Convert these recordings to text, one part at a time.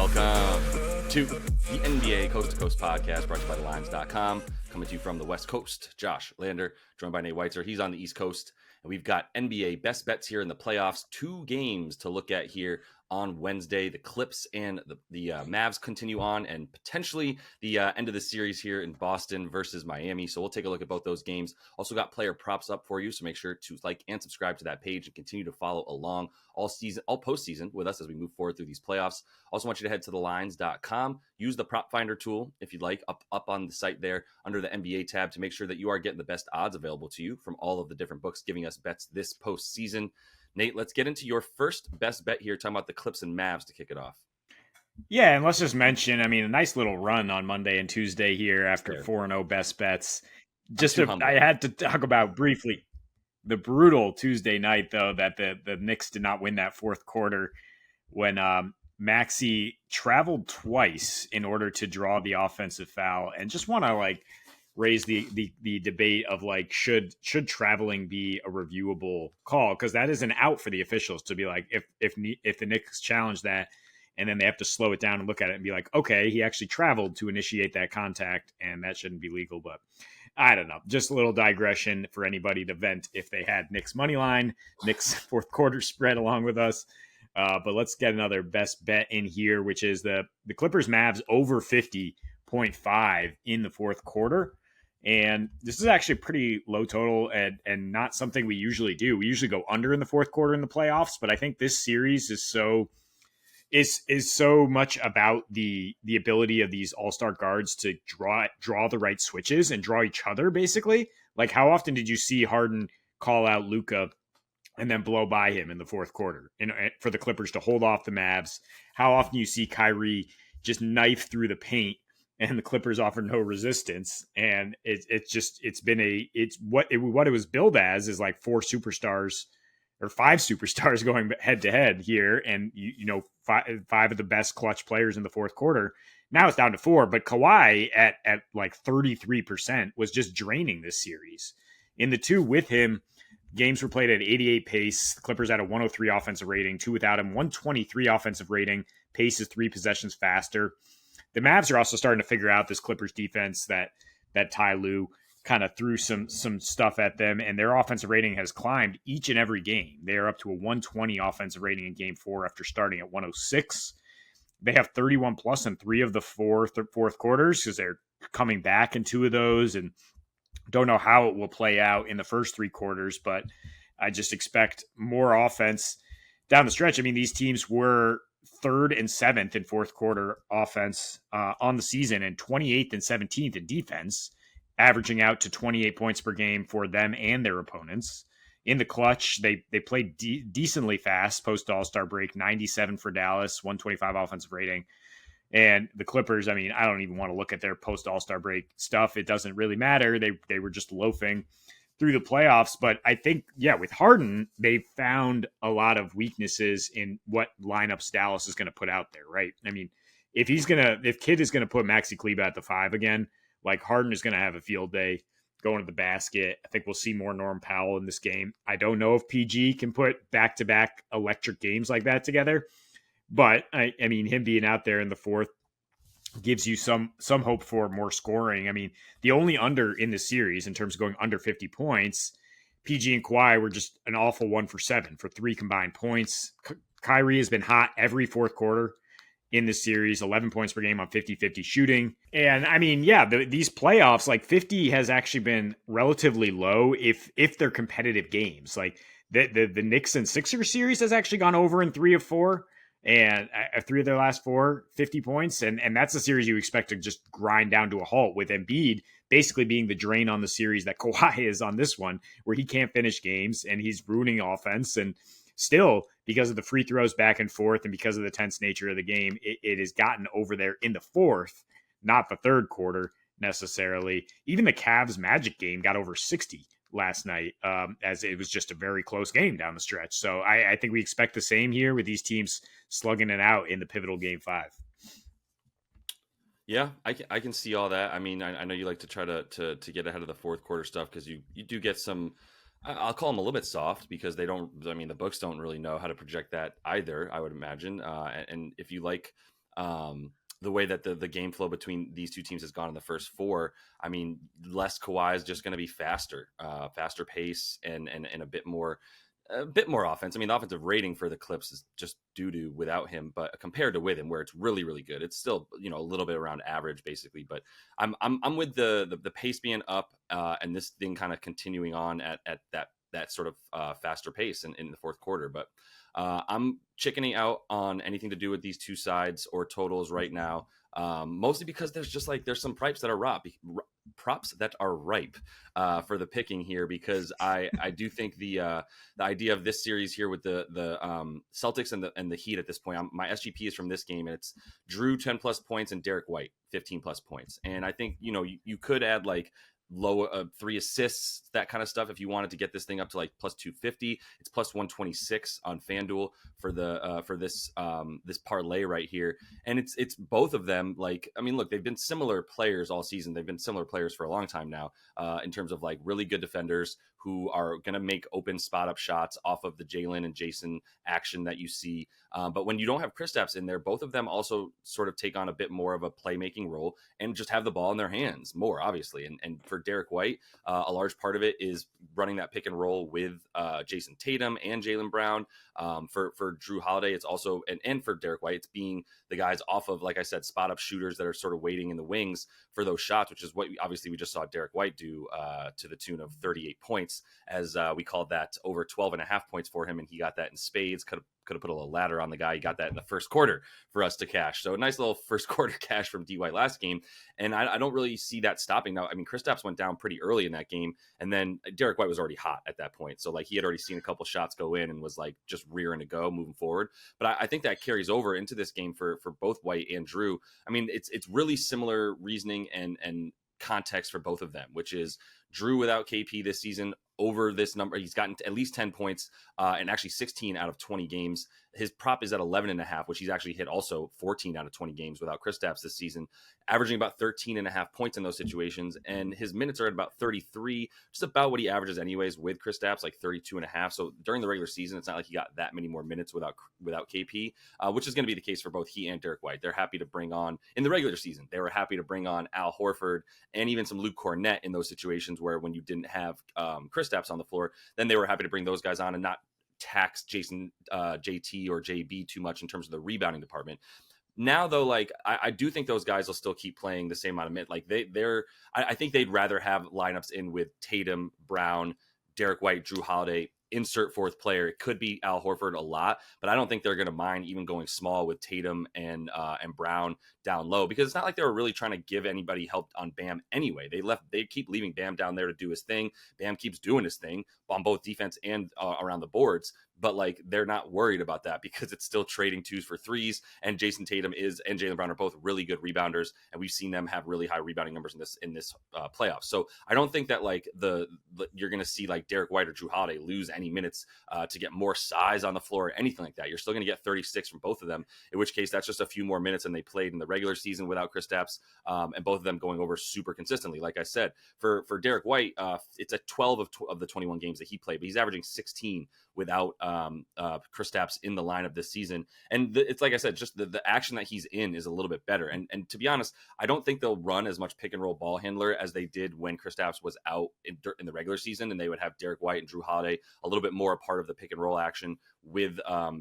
Welcome to the NBA Coast to Coast podcast brought to you by thelines.com. Coming to you from the West Coast, Josh Lander, joined by Nate Weitzer. He's on the East Coast. And we've got NBA best bets here in the playoffs. 2 games to look at here on Wednesday. The Clips and the Mavs continue on, and potentially the end of the series here in Boston versus Miami. So we'll take a look at both those games. Also got player props up for you, so make sure to like and subscribe to that page and continue to follow along all postseason with us as we move forward through these playoffs. Also want you to head to thelines.com. Use the prop finder tool if you'd like up on the site there under the NBA tab to make sure that you are getting the best odds available to you from all of the different books giving us bets this postseason. Nate, let's get into your first best bet here, talking about the Clips and Mavs to kick it off. Yeah, and let's just mention, a nice little run on Monday and Tuesday here after 4-0 best bets. I had to talk about briefly the brutal Tuesday night, though, that the Knicks did not win that fourth quarter when Maxey traveled twice in order to draw the offensive foul. And just want to raise the debate of should traveling be a reviewable call, because that is an out for the officials to be like, if the Knicks challenge that and then they have to slow it down and look at it and be like, okay, he actually traveled to initiate that contact and that shouldn't be legal. But I don't know, just a little digression for anybody to vent if they had Knicks money line, Knicks fourth quarter spread along with us. But let's get another best bet in here, which is the Clippers Mavs over 50.5 in the fourth quarter. And this is actually a pretty low total and not something we usually do. We usually go under in the fourth quarter in the playoffs, but I think this series is so much about the ability of these all-star guards to draw the right switches and draw each other, basically. Like, how often did you see Harden call out Luka and then blow by him in the fourth quarter and for the Clippers to hold off the Mavs? How often you see Kyrie just knife through the paint and the Clippers offer no resistance? And it's what it was billed as is like 4 superstars or 5 superstars going head to head here. And five of the best clutch players in the fourth quarter. Now it's down to 4, but Kawhi at like 33% was just draining this series. In the 2 with him, games were played at 88 pace. The Clippers had a 103 offensive rating, 2 without him, 123 offensive rating. Pace is 3 possessions faster. The Mavs are also starting to figure out this Clippers defense that Ty Lue kind of threw some stuff at them, and their offensive rating has climbed each and every game. They are up to a 120 offensive rating in game 4 after starting at 106. They have 31 plus in 3 of the fourth quarters because they're coming back in 2 of those, and don't know how it will play out in the first 3 quarters, but I just expect more offense down the stretch. These teams were 3rd and 7th in fourth quarter offense on the season and 28th and 17th in defense, averaging out to 28 points per game for them and their opponents. In the clutch, they played decently fast post All-Star break, 97 for Dallas, 125 offensive rating. And the Clippers, I don't even want to look at their post All-Star break stuff. It doesn't really matter. They were just loafing through the playoffs. But I think, with Harden, they found a lot of weaknesses in what lineups Dallas is going to put out there, right? If Kidd is going to put Maxi Kleber at the 5 again, Harden is going to have a field day going to the basket. I think we'll see more Norm Powell in this game. I don't know if PG can put back-to-back electric games like that together, but him being out there in the fourth gives you some hope for more scoring. The only under in the series in terms of going under 50 points, PG and Kawhi were just an awful 1 for 7 for 3 combined points. Kyrie has been hot every fourth quarter in this series, 11 points per game on 50-50 shooting. And these playoffs, 50 has actually been relatively low if they're competitive games. The Knicks and Sixers series has actually gone over in 3 of 4, and 3 of their last 4, 50 points. And that's a series you expect to just grind down to a halt, with Embiid basically being the drain on the series that Kawhi is on this one, where he can't finish games and he's ruining offense. And still, because of the free throws back and forth and because of the tense nature of the game, it has gotten over there in the fourth, not the third quarter necessarily. Even the Cavs Magic game got over 60 last night, as it was just a very close game down the stretch. So I think we expect the same here with these teams slugging it out in the pivotal game 5. Yeah, I can see all that. I know you like to try to get ahead of the fourth quarter stuff because you do get some, I'll call them a little bit soft because the books don't really know how to project that either, I would imagine. And if you like the way that the game flow between these two teams has gone in the first four. I mean, less Kawhi is just going to be faster, faster pace, and a bit more offense. I mean, the offensive rating for the Clips is just doo-doo without him, but compared to with him, where it's really, really good, it's still, a little bit around average basically. But I'm with the pace being up, and this thing kind of continuing on at that sort of faster pace in the fourth quarter. But I'm chickening out on anything to do with these two sides or totals right now. Mostly because there's some props that are ripe for the picking here, because I do think the idea of this series here with the Celtics and the Heat at this point, my SGP is from this game, and it's Drew 10 plus points and Derek White 15 plus points. And I think you could add like low 3 assists, that kind of stuff, if you wanted to get this thing up to like plus 250. It's plus 126 on FanDuel for the for this parlay right here. And it's both of them. Like, I mean, look, they've been similar players all season. They've been similar players for a long time now, in terms of like really good defenders who are going to make open spot up shots off of the Jalen and Jason action that you see. But when you don't have Kristaps in there, both of them also sort of take on a bit more of a playmaking role and just have the ball in their hands more, obviously. And for Derek White, a large part of it is running that pick and roll with Jason Tatum and Jaylen Brown. For Drew Holiday, it's also, and for Derek White, it's being the guys off of, like I said, spot up shooters that are sort of waiting in the wings for those shots, which is what we just saw Derek White do to the tune of 38 points, as we called that over 12 and a half points for him. And he got that in spades. Could have put a little ladder on the guy. He got that in the first quarter for us to cash. So a nice little first quarter cash from D White last game. And I don't really see that stopping now. I mean, Kristaps went down pretty early in that game, and then Derek White was already hot at that point. So like he had already seen a couple shots go in and was like just rearing to go moving forward. But I think that carries over into this game for both White and Drew. I mean, it's really similar reasoning and context for both of them, which is Drew without KP this season over this number. He's gotten at least 10 points and actually 16 out of 20 games. His prop is at 11.5, which he's actually hit also 14 out of 20 games without Kristaps this season, averaging about 13.5 points in those situations. And his minutes are at about 33, just about what he averages anyways with Kristaps, like 32.5. So during the regular season, it's not like he got that many more minutes without KP, which is going to be the case for both he and Derek White. They're happy to bring on, in the regular season, they were happy to bring on Al Horford and even some Luke Cornett in those situations where when you didn't have Kristaps on the floor, then they were happy to bring those guys on and not tax Jason, JT or JB too much in terms of the rebounding department. Now, though, like I do think those guys will still keep playing the same amount of minutes. Like I think they'd rather have lineups in with Tatum, Brown, Derek White, Drew Holiday, insert fourth player. It could be Al Horford a lot, but I don't think they're going to mind even going small with Tatum and Brown down low, because it's not like they were really trying to give anybody help on Bam anyway. They keep leaving Bam down there to do his thing. Bam keeps doing his thing on both defense and around the boards. But like they're not worried about that because it's still trading twos for threes, and Jason Tatum and Jaylen Brown are both really good rebounders, and we've seen them have really high rebounding numbers in this playoffs. So I don't think that like you're going to see like Derek White or Drew Holiday lose any minutes to get more size on the floor or anything like that. You're still going to get 36 from both of them, in which case that's just a few more minutes than they played in the regular season without Kristaps, and both of them going over super consistently. Like I said, for Derek White, it's a 12 of the 21 games that he played, but he's averaging 16 without Kristaps in the lineup this season. And it's like I said, just the action that he's in is a little bit better. And to be honest, I don't think they'll run as much pick and roll ball handler as they did when Kristaps was out in the regular season, and they would have Derek White and Drew Holiday a little bit more a part of the pick and roll action with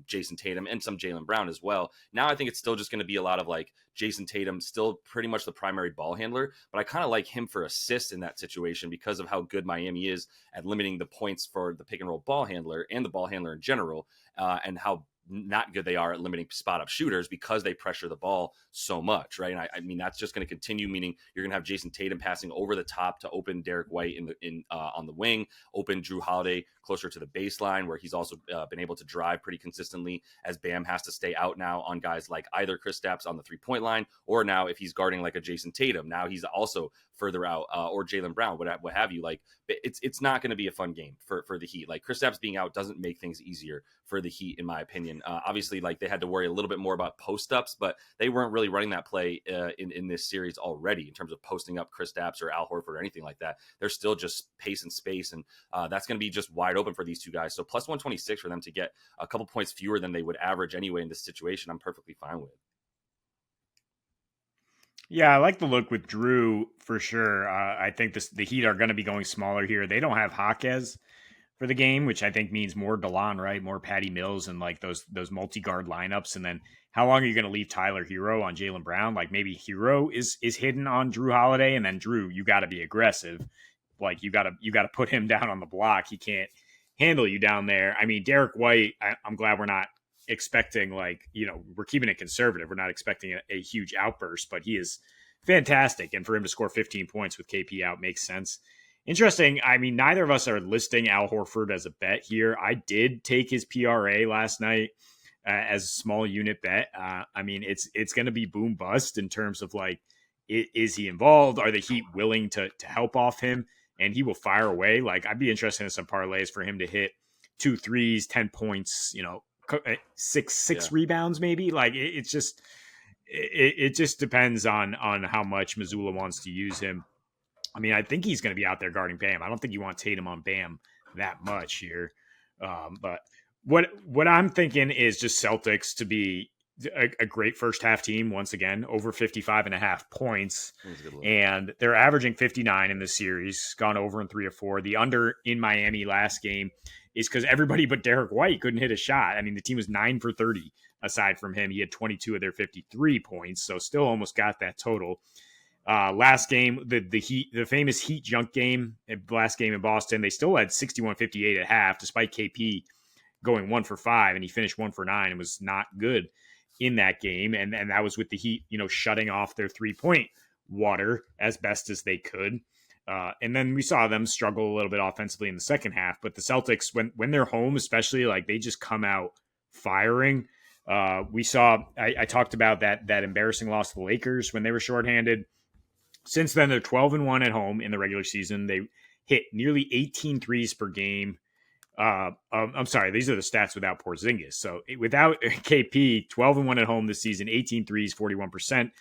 Jason Tatum and some Jaylen Brown as well. Now I think it's still just going to be a lot of like Jason Tatum still pretty much the primary ball handler, but I kind of like him for assists in that situation because of how good Miami is at limiting the points for the pick and roll ball handler and the ball handler in general, and how not good they are at limiting spot up shooters because they pressure the ball so much, right? And I mean that's just going to continue, meaning you're going to have Jason Tatum passing over the top to open Derek White on the wing, open Drew Holiday closer to the baseline, where he's also been able to drive pretty consistently, as Bam has to stay out now on guys like either Kristaps on the 3-point line, or now if he's guarding like a Jason Tatum, now he's also further out, or Jaylen Brown, what have you. Like it's not going to be a fun game for the Heat. Like Kristaps being out doesn't make things easier for the Heat, in my opinion. Obviously, like they had to worry a little bit more about post ups, but they weren't really running that play in this series already in terms of posting up Kristaps or Al Horford or anything like that. They're still just pace and space, and that's going to be just wide open for these two guys. So plus 126 for them to get a couple points fewer than they would average anyway in this situation, I'm perfectly fine with. Yeah, I like the look with Drew for sure. I think the Heat are going to be going smaller here. They don't have Jaquez for the game, which I think means more DeLon, right? More Patty Mills and like those multi guard lineups. And then how long are you going to leave Tyler Hero on Jaylen Brown? Like maybe Hero is hidden on Drew Holiday, and then Drew, you got to be aggressive. Like you got to put him down on the block. He can't handle you down there. I mean, Derek White. I'm glad we're not expecting we're keeping it conservative. We're not expecting a huge outburst, but he is fantastic, and for him to score 15 points with KP out makes sense. Interesting. I mean, neither of us are listing Al Horford as a bet here. I did take his PRA last night as a small unit bet. I mean, it's going to be boom bust in terms of like, is he involved? Are the Heat willing to help off him? And he will fire away. Like, I'd be interested in some parlays for him to hit 2 threes, 10 points, six rebounds maybe. Like it's just it just depends on how much Missoula wants to use him. I mean, I think he's going to be out there guarding Bam. I don't think you want Tatum on Bam that much here. But what I'm thinking is just Celtics to be a great first half team once again, over 55.5 points. And they're averaging 59 in this series, gone over in 3 of 4. The under in Miami last game is because everybody but Derek White couldn't hit a shot. I mean, the team was 9 for 30 aside from him. He had 22 of their 53 points, so still almost got that total. Last game, the famous Heat junk game, last game in Boston, they still had 61-58 at half, despite KP going 1 for 5, and he finished 1 for 9 and was not good in that game. And that was with the Heat, shutting off their 3-point water as best as they could. And then we saw them struggle a little bit offensively in the second half. But the Celtics, when they're home, especially, like they just come out firing. We saw, I talked about that embarrassing loss to the Lakers when they were shorthanded. Since then, they're 12-1 at home in the regular season. They hit nearly 18 threes per game. I'm sorry, these are the stats without Porzingis. So without KP, 12-1 at home this season, 18 threes, 41%.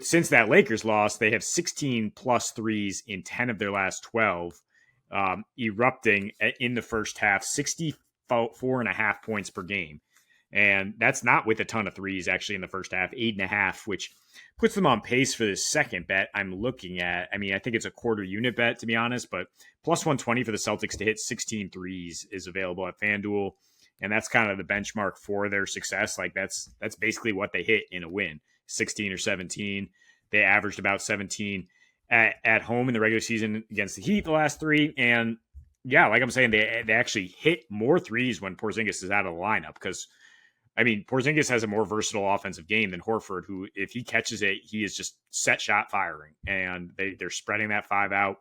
Since that Lakers loss, they have 16 plus threes in 10 of their last 12, erupting in the first half, 64.5 points per game. And that's not with a ton of threes, actually, in the first half, 8.5, which puts them on pace for this second bet I'm looking at. I mean, I think it's a quarter unit bet, to be honest, but plus 120 for the Celtics to hit 16 threes is available at FanDuel. And that's kind of the benchmark for their success. Like that's basically what they hit in a win, 16 or 17. They averaged about 17 at home in the regular season against the Heat the last 3. And yeah, like I'm saying, they actually hit more threes when Porzingis is out of the lineup because, I mean, Porzingis has a more versatile offensive game than Horford, who, if he catches it, he is just set shot firing. And they're spreading that 5 out,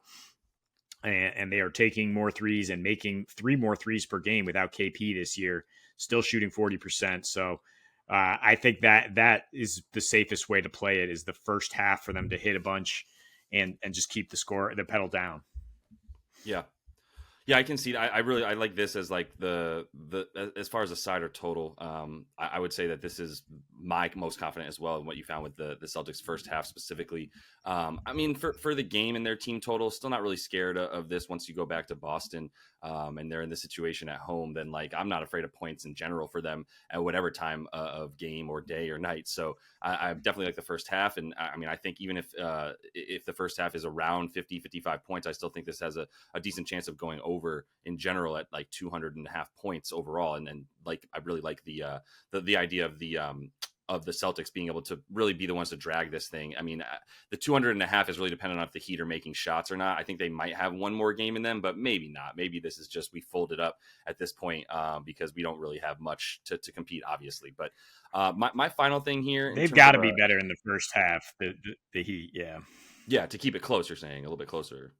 and they are taking more threes and making 3 more threes per game without KP this year, still shooting 40%. So I think that is the safest way to play it, is the first half for them to hit a bunch and just keep the pedal down. Yeah. Yeah, I can see. I like this as like the as far as a side or total. I would say that this is my most confident as well in what you found with the Celtics first half specifically. I mean, for the game and their team total, still not really scared of this once you go back to Boston and they're in this situation at home. Then like I'm not afraid of points in general for them at whatever time of game or day or night. So I definitely like the first half, and I mean I think even if the first half is around 50-55 points, I still think this has a decent chance of going over in general at like 200.5 points overall. And then like I really like the idea of the Celtics being able to really be the ones to drag this thing. I mean, the 200.5 is really dependent on if the Heat are making shots or not. I think they might have one more game in them, but maybe not. Maybe this is just we folded up at this point because we don't really have much to compete, obviously. But my final thing here, they've got to be better in the first half. The Heat, yeah, to keep it close. You're saying a little bit closer.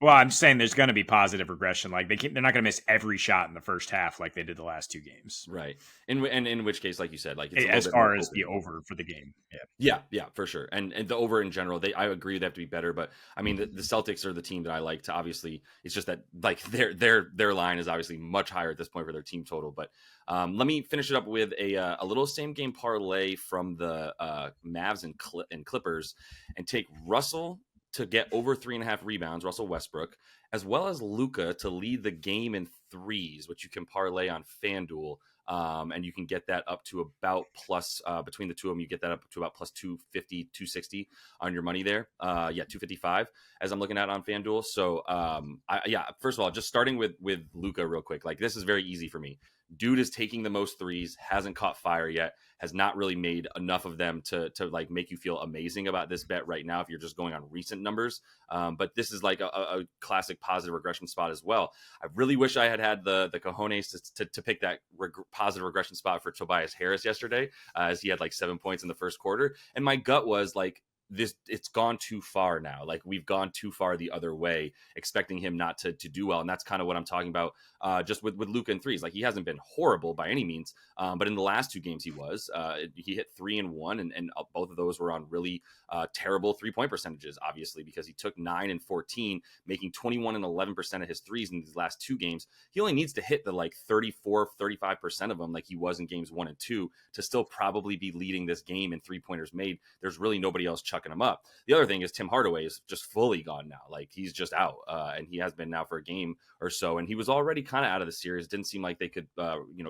Well, I'm saying there's going to be positive regression. Like they're not going to miss every shot in the first half like they did the last 2 games. Right. In which case, like you said, like it's as far as the over for the game. Yeah, for sure. And the over in general, I agree they have to be better. But I mean, the Celtics are the team that I like to. Obviously, it's just that like their line is obviously much higher at this point for their team total. But let me finish it up with a little same game parlay from the Mavs and Clippers, and take Russell to get over 3.5 rebounds, Russell Westbrook, as well as Luka to lead the game in threes, which you can parlay on FanDuel. And you can get that up to about plus between the two of them, you get that up to about plus 250, 260 on your money there. 255 as I'm looking at on FanDuel. So first of all, just starting with Luka real quick, like this is very easy for me. Dude is taking the most threes, hasn't caught fire yet, has not really made enough of them to like make you feel amazing about this bet right now if you're just going on recent numbers. But this is like a classic positive regression spot as well. I really wish I had the cojones to pick that positive regression spot for Tobias Harris yesterday, as he had like 7 points in the first quarter. And my gut was like, it's gone too far now. Like we've gone too far the other way, expecting him not to do well. And that's kind of what I'm talking about just with Luka and threes. Like he hasn't been horrible by any means, but in the last 2 games he hit 3 and 1, and both of those were on really terrible 3-point percentages, obviously, because he took 9 and 14, making 21 and 11% of his threes in these last 2 games. He only needs to hit the like 35% of them like he was in games 1 and 2 to still probably be leading this game in 3-pointers made. There's really nobody else chucking him up. The other thing is Tim Hardaway is just fully gone now. Like he's just out, and he has been now for a game or so, and he was already kind of out of the series. Didn't seem like they could,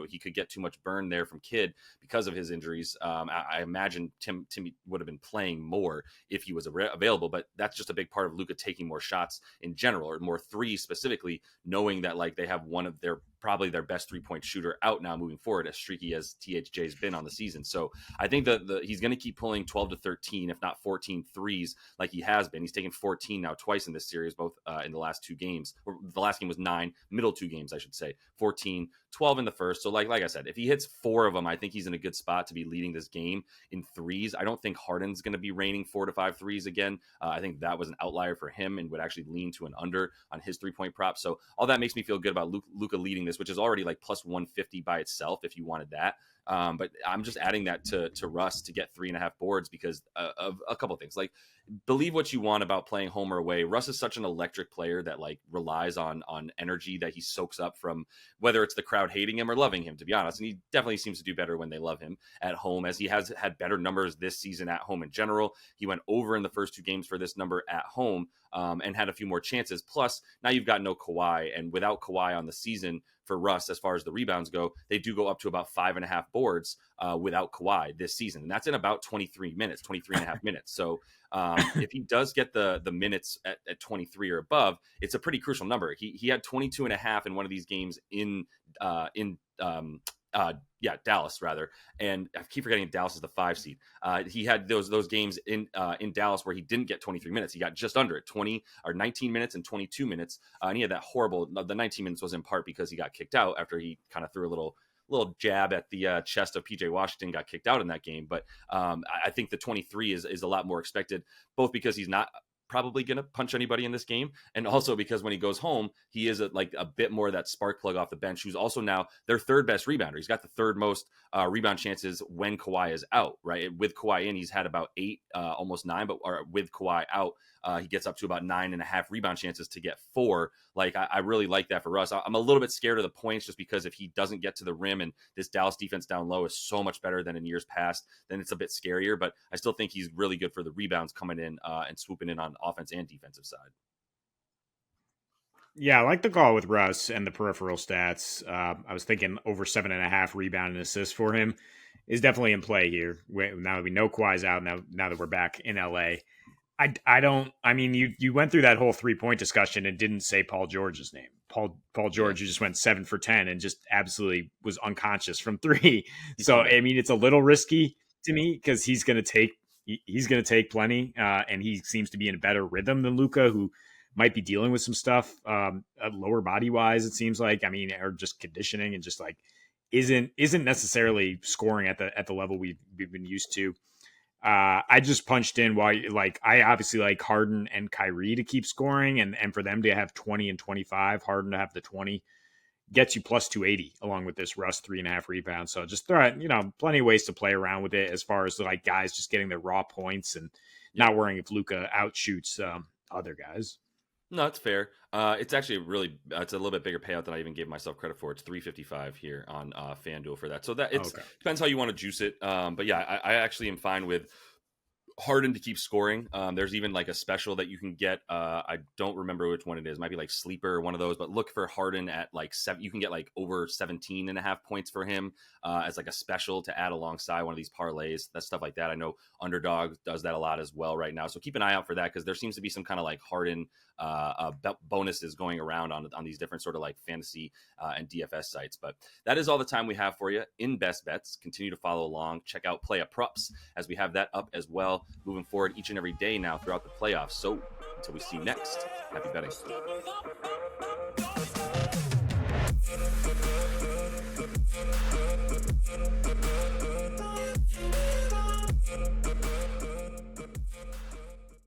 he could get too much burn there from Kidd because of his injuries. I imagine Tim would have been playing more if he was available, but that's just a big part of Luka taking more shots in general, or more threes specifically, knowing that like they have one of probably their best 3-point shooter out now moving forward, as streaky as THJ's been on the season. So I think that he's going to keep pulling 12 to 13, if not 14 threes like he has been. He's taken 14 now twice in this series, both in the last 2 games. Or the last game was 9, middle 2 games, I should say, 14, 12 in the first. So like I said, if he hits 4 of them, I think he's in a good spot to be leading this game in threes. I don't think Harden's going to be raining 4 to 5 threes again. I think that was an outlier for him and would actually lean to an under on his 3-point prop. So all that makes me feel good about Luka leading this, which is already like plus 150 by itself if you wanted that. But I'm just adding that to Russ to get 3.5 boards because of a couple of things. Like, believe what you want about playing home or away. Russ is such an electric player that like relies on energy that he soaks up from whether it's the crowd hating him or loving him, to be honest. And he definitely seems to do better when they love him at home, as he has had better numbers this season at home in general. He went over in the first 2 games for this number at home, and had a few more chances. Plus, now you've got no Kawhi, and without Kawhi on the season for Russ, as far as the rebounds go, they do go up to about 5.5 boards without Kawhi this season. And that's in about 23 and a half minutes. So if he does get the minutes at 23 or above, it's a pretty crucial number. He had 22 and a half in one of these games in Dallas rather. And I keep forgetting Dallas is the 5 seed. He had those games in Dallas where he didn't get 23 minutes. He got just under it, 19 minutes and 22 minutes. And he had that the 19 minutes was in part because he got kicked out after he kind of threw a little jab at the chest of PJ Washington, got kicked out in that game. But I think the 23 is a lot more expected, both because he's not probably going to punch anybody in this game, and also because when he goes home, he is a bit more of that spark plug off the bench, who's also now their 3rd best rebounder. He's got the 3rd most rebound chances when Kawhi is out, right? With Kawhi in, he's had about 8, almost 9, but with Kawhi out, he gets up to about 9.5 rebound chances to get 4. Like, I really like that for us. I'm a little bit scared of the points just because if he doesn't get to the rim, and this Dallas defense down low is so much better than in years past, then it's a bit scarier. But I still think he's really good for the rebounds coming in and swooping in on offense and defensive side. Yeah, I like the call with Russ and the peripheral stats. I was thinking over 7.5 rebound and assists for him is definitely in play here. Now that we know Kawhi's out, now that we're back in LA. I mean, you went through that whole 3-point discussion and didn't say Paul George's name. Paul George, who just went 7 for 10 and just absolutely was unconscious from 3. So, I mean, it's a little risky to me because he's going to take plenty, and he seems to be in a better rhythm than Luka, who might be dealing with some stuff lower body wise. It seems like, I mean, or just conditioning and just like isn't necessarily scoring at the level we've been used to. I just punched in why, like, I obviously like Harden and Kyrie to keep scoring, and for them to have 20 and 25, Harden to have the 20 gets you plus 280 along with this Russ 3.5 rebounds. So just throw it, plenty of ways to play around with it as far as like guys just getting their raw points and not worrying if Luka outshoots other guys. No, it's fair. It's actually it's a little bit bigger payout than I even gave myself credit for. It's $355 here on FanDuel for that. So that depends how you want to juice it. But yeah, I actually am fine with Harden to keep scoring. There's even like a special that you can get. I don't remember which one it is. It might be like Sleeper or one of those, but look for Harden at like 7. You can get like over 17.5 points for him as like a special to add alongside one of these parlays. That's stuff like that. I know Underdog does that a lot as well right now. So keep an eye out for that, because there seems to be some kind of like Harden bonuses going around on these different sort of like fantasy and DFS sites. But that is all the time we have for you in Best Bets. Continue to follow along. Check out Play a Props, as we have that up as well moving forward each and every day now throughout the playoffs. So until we see you next, happy betting.